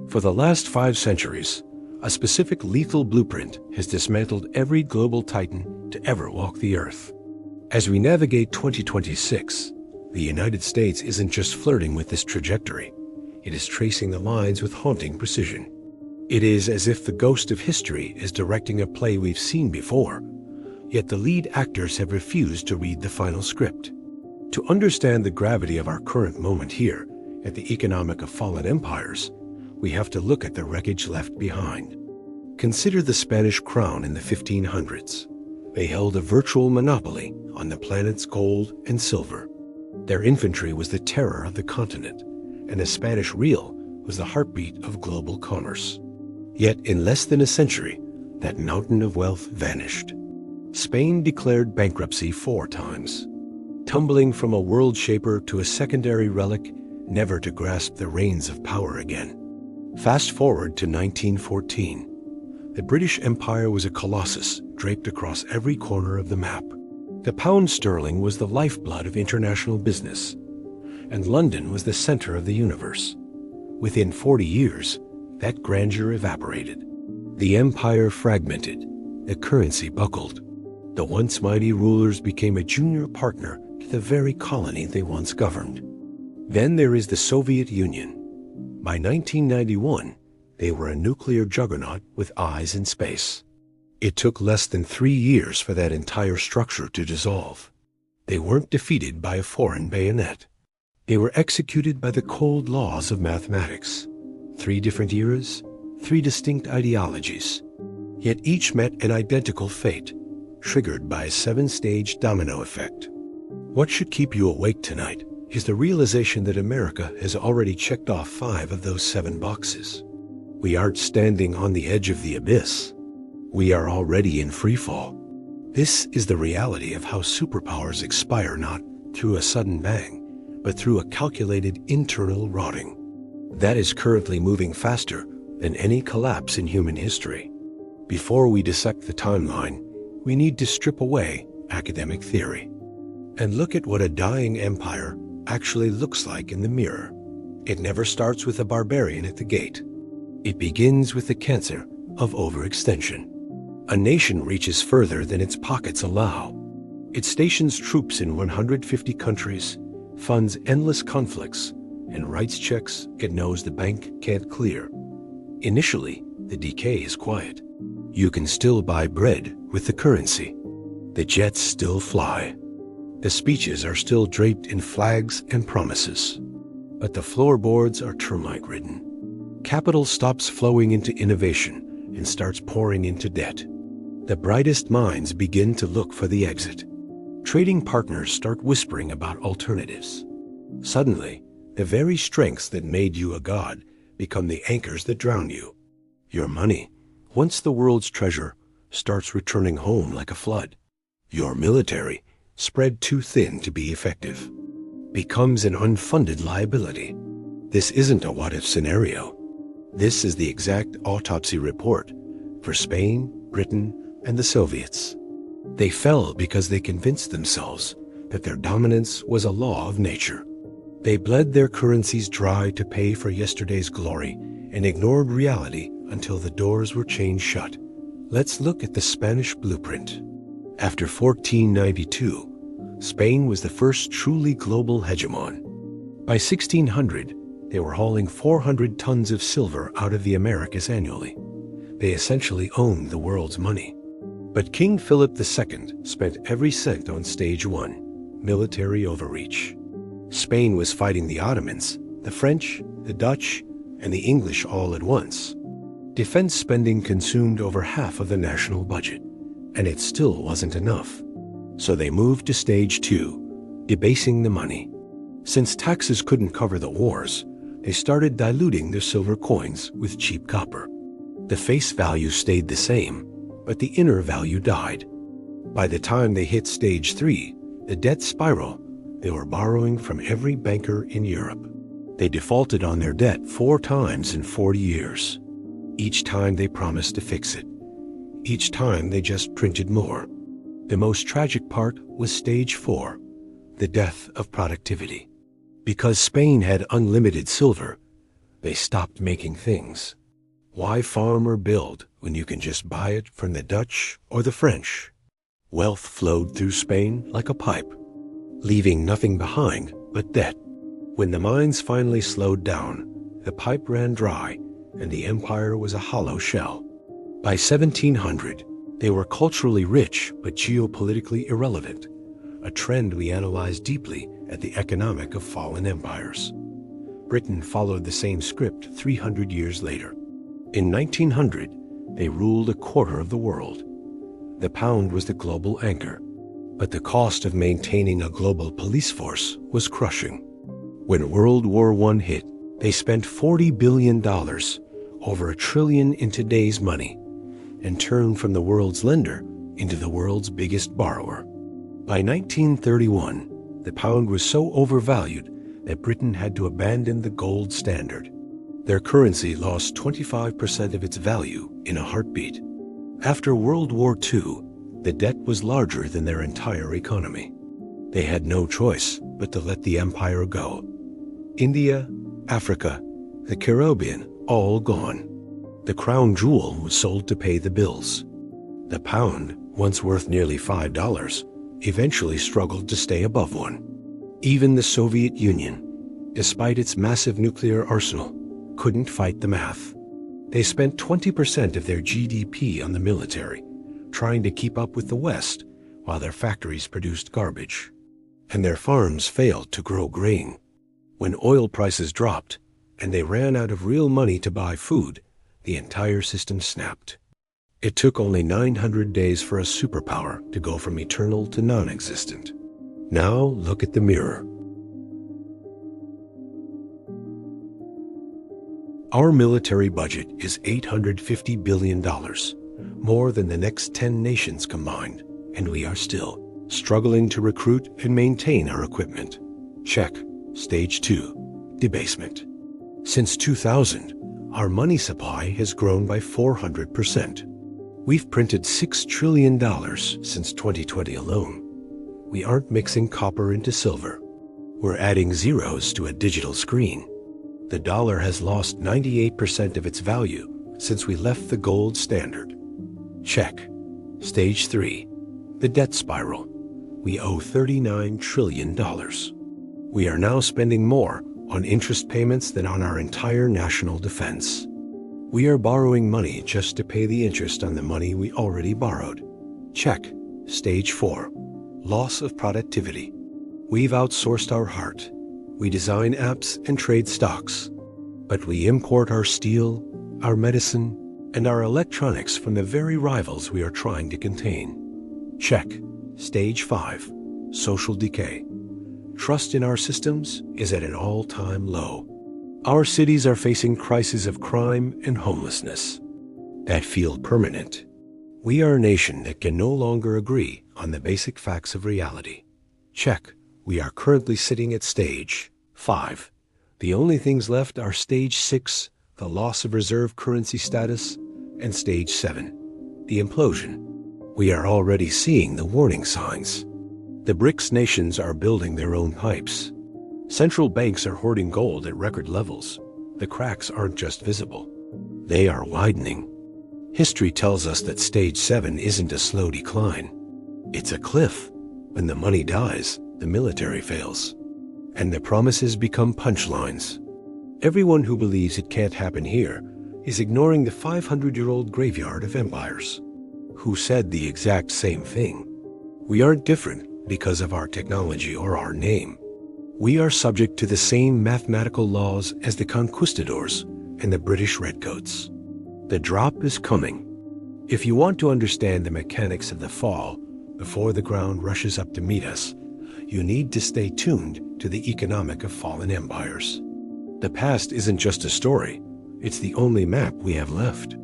For the last 5 centuries, a specific lethal blueprint has dismantled every global titan to ever walk the earth. As we navigate 2026, the United States isn't just flirting with this trajectory, it is tracing the lines with haunting precision. It is as if the ghost of history is directing a play we've seen before, yet the lead actors have refused to read the final script. To understand the gravity of our current moment here, at the economic of fallen empires, we have to look at the wreckage left behind. Consider the Spanish crown in the 1500s. They held a virtual monopoly on the planet's gold and silver. Their infantry was the terror of the continent, and the Spanish real was the heartbeat of global commerce. Yet in less than a century, that mountain of wealth vanished. Spain declared bankruptcy 4 times, tumbling from a world shaper to a secondary relic, never to grasp the reins of power again. Fast forward to 1914. The British Empire was a colossus draped across every corner of the map. The pound sterling was the lifeblood of international business, and London was the center of the universe. Within 40 years, that grandeur evaporated. The empire fragmented, the currency buckled. The once mighty rulers became a junior partner to the very colony they once governed. Then there is the Soviet Union. By 1991, they were a nuclear juggernaut with eyes in space. It took less than 3 years for that entire structure to dissolve. They weren't defeated by a foreign bayonet. They were executed by the cold laws of mathematics. 3 different eras, 3 distinct ideologies. Yet each met an identical fate, triggered by a 7-stage domino effect. What should keep you awake tonight is the realization that America has already checked off 5 of those 7 boxes. We aren't standing on the edge of the abyss. We are already in freefall. This is the reality of how superpowers expire not through a sudden bang, but through a calculated internal rotting. That is currently moving faster than any collapse in human history. Before we dissect the timeline, we need to strip away academic theory and look at what a dying empire actually looks like in the mirror. It never starts with a barbarian at the gate. It begins with the cancer of overextension. A nation reaches further than its pockets allow. It stations troops in 150 countries, funds endless conflicts, and writes checks it knows the bank can't clear. Initially, the decay is quiet. You can still buy bread with the currency. The jets still fly. The speeches are still draped in flags and promises. But the floorboards are termite-ridden. Capital stops flowing into innovation and starts pouring into debt. The brightest minds begin to look for the exit. Trading partners start whispering about alternatives. Suddenly, the very strengths that made you a god become the anchors that drown you. Your money, once the world's treasure, starts returning home like a flood. Your military, spread too thin to be effective, becomes an unfunded liability. This isn't a what-if scenario. This is the exact autopsy report for Spain, Britain, and the Soviets. They fell because they convinced themselves that their dominance was a law of nature. They bled their currencies dry to pay for yesterday's glory and ignored reality until the doors were chained shut. Let's look at the Spanish blueprint. After 1492, Spain was the first truly global hegemon. By 1600, they were hauling 400 tons of silver out of the Americas annually. They essentially owned the world's money. But King Philip II spent every cent on stage 1, military overreach. Spain was fighting the Ottomans, the French, the Dutch, and the English all at once. Defense spending consumed over half of the national budget, and it still wasn't enough. So they moved to stage 2, debasing the money. Since taxes couldn't cover the wars, they started diluting their silver coins with cheap copper. The face value stayed the same, but the inner value died. By the time they hit stage 3, the debt spiral, they were borrowing from every banker in Europe. They defaulted on their debt 4 times in 40 years. Each time they promised to fix it. Each time they just printed more. The most tragic part was stage 4, the death of productivity. Because Spain had unlimited silver, They stopped making things. Why farm or build when you can just buy it from the Dutch or the French? Wealth flowed through Spain like a pipe, leaving nothing behind but debt. When the mines finally slowed down, the pipe ran dry and the empire was a hollow shell. By 1700, they were culturally rich but geopolitically irrelevant, a trend we analyzed deeply at the Economic of Fallen Empires. Britain followed the same script 300 years later. In 1900, they ruled a quarter of the world. The pound was the global anchor, but the cost of maintaining a global police force was crushing. When World War I hit, they spent $40 billion, over $1 trillion in today's money, and turned from the world's lender into the world's biggest borrower. By 1931, the pound was so overvalued that Britain had to abandon the gold standard. Their currency lost 25% of its value in a heartbeat. After World War II, the debt was larger than their entire economy. They had no choice but to let the empire go. India, Africa, the Caribbean, all gone. The crown jewel was sold to pay the bills. The pound, once worth nearly $5, eventually struggled to stay above $1. Even the Soviet Union, despite its massive nuclear arsenal, couldn't fight the math. They spent 20% of their GDP on the military, trying to keep up with the West while their factories produced garbage. And their farms failed to grow grain. When oil prices dropped and they ran out of real money to buy food, the entire system snapped. It took only 900 days for a superpower to go from eternal to non-existent. Now look at the mirror. Our military budget is $850 billion, more than the next 10 nations combined, and we are still struggling to recruit and maintain our equipment. Check. Stage 2. Debasement. Since 2000, our money supply has grown by 400%. We've printed $6 trillion since 2020 alone. We aren't mixing copper into silver. We're adding zeros to a digital screen. The dollar has lost 98% of its value since we left the gold standard. Check. Stage 3. The debt spiral. We owe $39 trillion. We are now spending more on interest payments than on our entire national defense. We are borrowing money just to pay the interest on the money we already borrowed. Check. Stage 4. Loss of productivity. We've outsourced our heart. We design apps and trade stocks, but we import our steel, our medicine, and our electronics from the very rivals we are trying to contain. Check. Stage 5. Social decay. Trust in our systems is at an all-time low. Our cities are facing crises of crime and homelessness that feel permanent. We are a nation that can no longer agree on the basic facts of reality. Check. We are currently sitting at Stage 5. The only things left are Stage 6, the loss of reserve currency status, and Stage 7, the implosion. We are already seeing the warning signs. The BRICS nations are building their own pipes. Central banks are hoarding gold at record levels. The cracks aren't just visible. They are widening. History tells us that Stage 7 isn't a slow decline. It's a cliff. When the money dies, the military fails, and the promises become punchlines. Everyone who believes it can't happen here is ignoring the 500-year-old graveyard of empires, who said the exact same thing. We aren't different because of our technology or our name. We are subject to the same mathematical laws as the conquistadors and the British redcoats. The drop is coming. If you want to understand the mechanics of the fall before the ground rushes up to meet us, you need to stay tuned to the Economic of Fallen Empires. The past isn't just a story, it's the only map we have left.